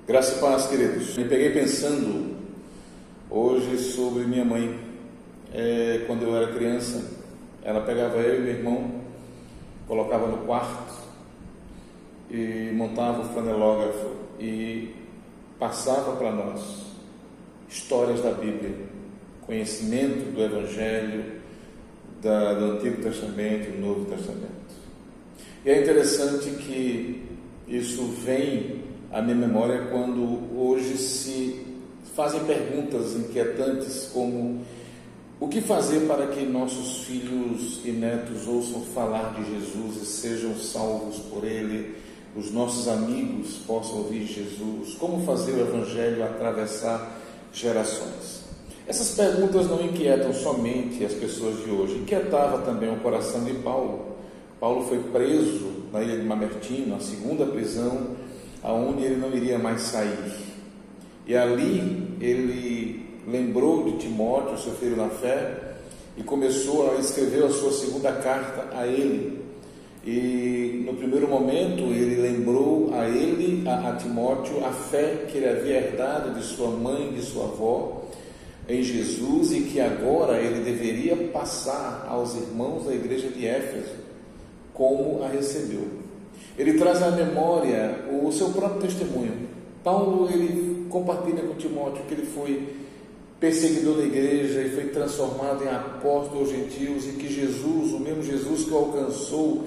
Graça e paz, queridos. Me peguei pensando hoje sobre minha mãe. Quando eu era criança, ela pegava eu e meu irmão, colocava no quarto e montava o flanelógrafo e passava para nós histórias da Bíblia, conhecimento do Evangelho, do Antigo Testamento e do Novo Testamento. E é interessante que isso vem à minha memória quando hoje se fazem perguntas inquietantes como: o que fazer para que nossos filhos e netos ouçam falar de Jesus e sejam salvos por Ele? Os nossos amigos possam ouvir Jesus? Como fazer o Evangelho atravessar gerações? Essas perguntas não inquietam somente as pessoas de hoje, inquietava também o coração de Paulo. Paulo foi preso na ilha de Mamertino, a segunda prisão, aonde ele não iria mais sair. E ali ele lembrou de Timóteo, seu filho na fé, e começou a escrever a sua segunda carta a ele. E no primeiro momento ele lembrou a Timóteo a fé que ele havia herdado de sua mãe, de sua avó, em Jesus, e que agora ele deveria passar aos irmãos da igreja de Éfeso como a recebeu. Ele traz à memória o seu próprio testemunho. Paulo, ele compartilha com Timóteo que ele foi perseguidor da igreja e foi transformado em apóstolo aos gentios, e que Jesus, o mesmo Jesus que o alcançou,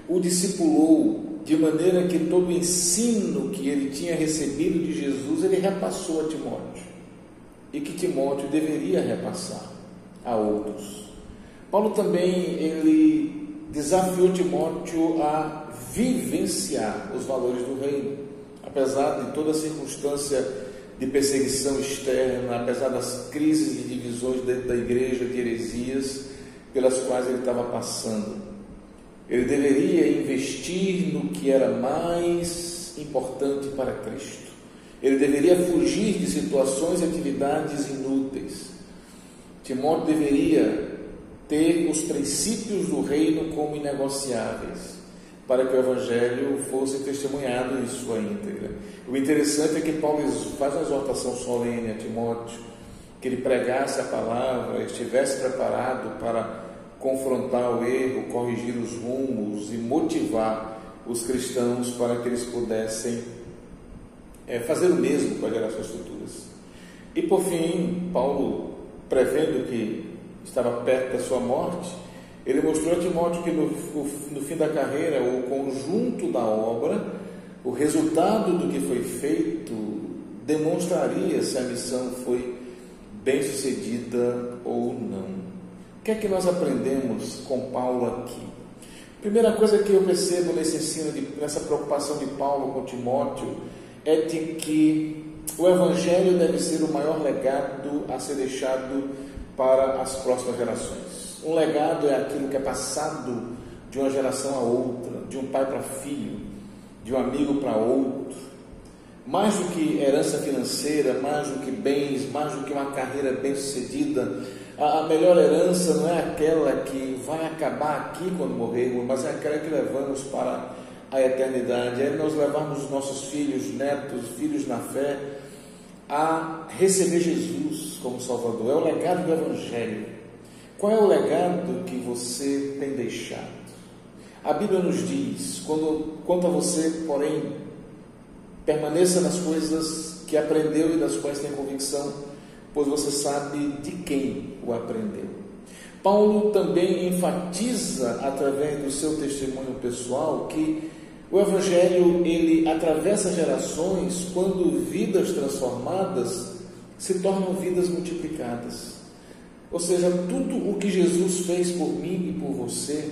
o discipulou, de maneira que todo o ensino que ele tinha recebido de Jesus, ele repassou a Timóteo, e que Timóteo deveria repassar a outros. Paulo também, ele desafiou Timóteo a vivenciar os valores do reino, apesar de toda a circunstância de perseguição externa, apesar das crises e divisões dentro da igreja, de heresias pelas quais ele estava passando. Ele deveria investir no que era mais importante para Cristo. Ele deveria fugir de situações e atividades inúteis. Timóteo deveria ter os princípios do reino como inegociáveis, para que o Evangelho fosse testemunhado em sua íntegra. O interessante é que Paulo faz uma exortação solene a Timóteo, que ele pregasse a palavra, estivesse preparado para confrontar o erro, corrigir os rumos e motivar os cristãos para que eles pudessem fazer o mesmo com as gerações futuras. E por fim, Paulo, prevendo que estava perto da sua morte, ele mostrou a Timóteo que no fim da carreira, o conjunto da obra, o resultado do que foi feito, demonstraria se a missão foi bem sucedida ou não. O que é que nós aprendemos com Paulo aqui? Primeira coisa que eu percebo nesse ensino, nessa preocupação de Paulo com Timóteo, é de que o Evangelho deve ser o maior legado a ser deixado para as próximas gerações. Um legado é aquilo que é passado de uma geração a outra, de um pai para filho, de um amigo para outro. Mais do que herança financeira, mais do que bens, mais do que uma carreira bem-sucedida, a melhor herança não é aquela que vai acabar aqui quando morrermos, mas é aquela que levamos para a eternidade. É nós levarmos os nossos filhos, netos, filhos na fé, a receber Jesus como Salvador. É o legado do Evangelho. Qual é o legado que você tem deixado? A Bíblia nos diz, quanto a você, porém, permaneça nas coisas que aprendeu e das quais tem convicção, pois você sabe de quem o aprendeu. Paulo também enfatiza, através do seu testemunho pessoal, que o Evangelho, ele atravessa gerações quando vidas transformadas se tornam vidas multiplicadas. Ou seja, tudo o que Jesus fez por mim e por você,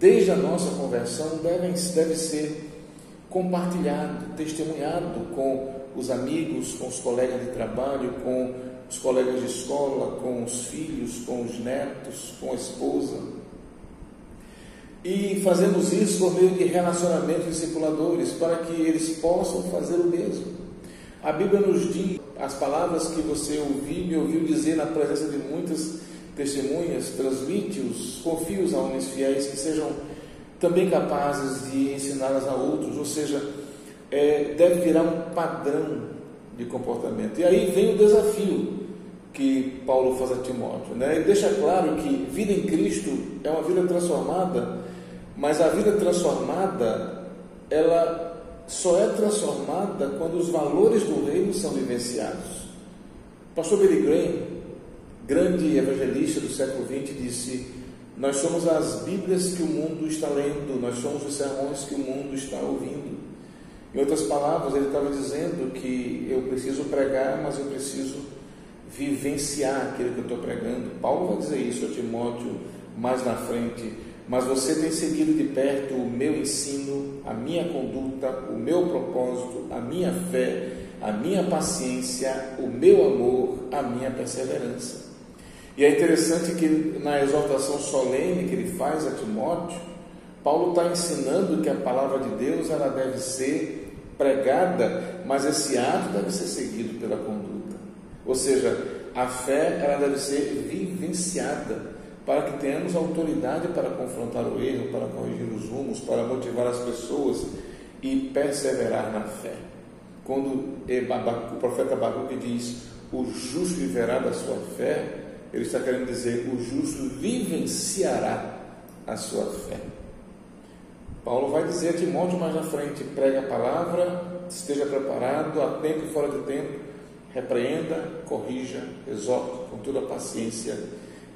desde a nossa conversão, deve ser compartilhado, testemunhado com os amigos, com os colegas de trabalho, com os colegas de escola, com os filhos, com os netos, com a esposa. E fazemos isso por meio de relacionamentos discipuladores, para que eles possam fazer o mesmo. A Bíblia nos diz, as palavras que você me ouviu dizer na presença de muitas testemunhas, transmite-os, confie-os a homens fiéis que sejam também capazes de ensiná-las a outros. Ou seja, deve virar um padrão de comportamento. E aí vem o desafio que Paulo faz a Timóteo, né? Ele deixa claro que vida em Cristo é uma vida transformada, mas a vida transformada, ela só é transformada quando os valores do reino são vivenciados. O pastor Billy Graham, grande evangelista do século XX, disse: nós somos as Bíblias que o mundo está lendo, nós somos os sermões que o mundo está ouvindo. Em outras palavras, ele estava dizendo que eu preciso pregar, mas eu preciso vivenciar aquilo que eu estou pregando. Paulo vai dizer isso a Timóteo mais na frente: mas você tem seguido de perto o meu ensino, a minha conduta, o meu propósito, a minha fé, a minha paciência, o meu amor, a minha perseverança. E é interessante que na exortação solene que ele faz a Timóteo, Paulo está ensinando que a palavra de Deus ela deve ser pregada, mas esse ato deve ser seguido pela conduta. Ou seja, a fé ela deve ser vivenciada para que tenhamos autoridade para confrontar o erro, para corrigir os rumos, para motivar as pessoas e perseverar na fé. Quando o profeta Abacuque diz: o justo viverá da sua fé, ele está querendo dizer: o justo vivenciará a sua fé. Paulo vai dizer a Timóteo mais na frente: pregue a palavra, esteja preparado, a tempo e fora de tempo, repreenda, corrija, exorte com toda paciência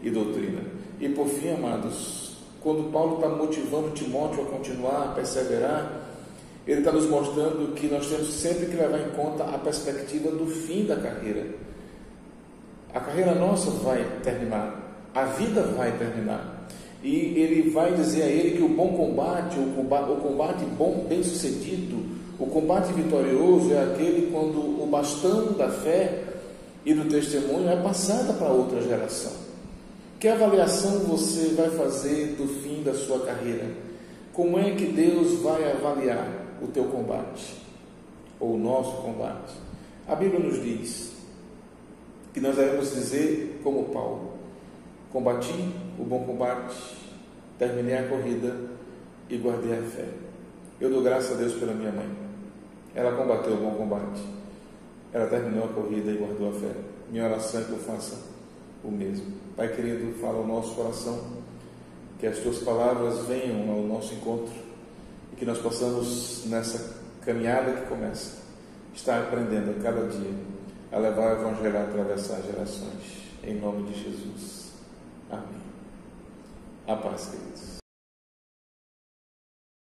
e doutrina. E por fim, amados, quando Paulo está motivando Timóteo a continuar, a perseverar, ele está nos mostrando que nós temos sempre que levar em conta a perspectiva do fim da carreira. A carreira nossa vai terminar, a vida vai terminar, e ele vai dizer a ele que o bom combate, o combate bom, bem sucedido, o combate vitorioso é aquele quando o bastão da fé e do testemunho é passada para outra geração. Que avaliação você vai fazer do fim da sua carreira? Como é que Deus vai avaliar o teu combate, ou o nosso combate? A Bíblia nos diz que nós devemos dizer como Paulo: combati o bom combate, terminei a corrida e guardei a fé. Eu dou graças a Deus pela minha mãe. Ela combateu o bom combate, ela terminou a corrida e guardou a fé. Minha oração é que eu faça o mesmo. Pai querido, fala ao nosso coração, que as tuas palavras venham ao nosso encontro e que nós possamos, nessa caminhada que começa, estar aprendendo a cada dia a levar o Evangelho a atravessar gerações. Em nome de Jesus. Amém. A paz, queridos.